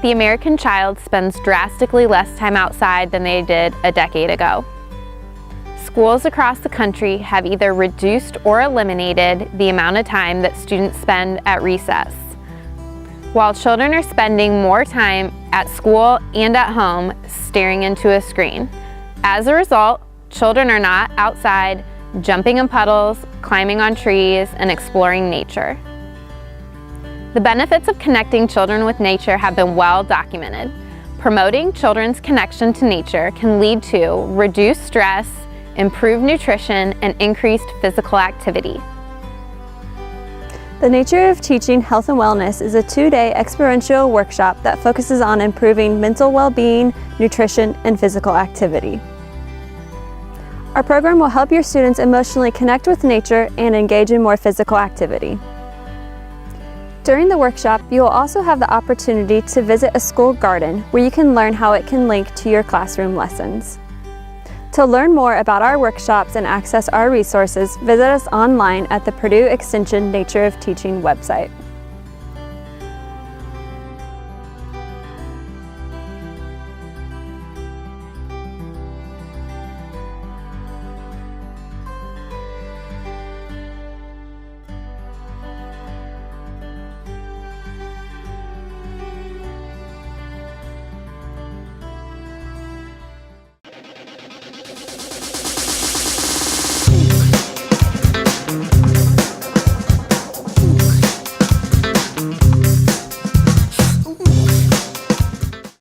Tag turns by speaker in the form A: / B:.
A: the American child spends drastically less time outside than they did a decade ago. Schools across the country have either reduced or eliminated the amount of time that students spend at recess. While children are spending more time at school and at home staring into a screen. As a result, children are not outside jumping in puddles, climbing on trees, and exploring nature. The benefits of connecting children with nature have been well documented. Promoting children's connection to nature can lead to reduced stress, improved nutrition, and increased physical activity.
B: The Nature of Teaching Health and Wellness is a 2-day experiential workshop that focuses on improving mental well-being, nutrition, and physical activity. Our program will help your students emotionally connect with nature and engage in more physical activity. During the workshop, you will also have the opportunity to visit a school garden where you can learn how it can link to your classroom lessons. To learn more about our workshops and access our resources, visit us online at the Purdue Extension Nature of Teaching website.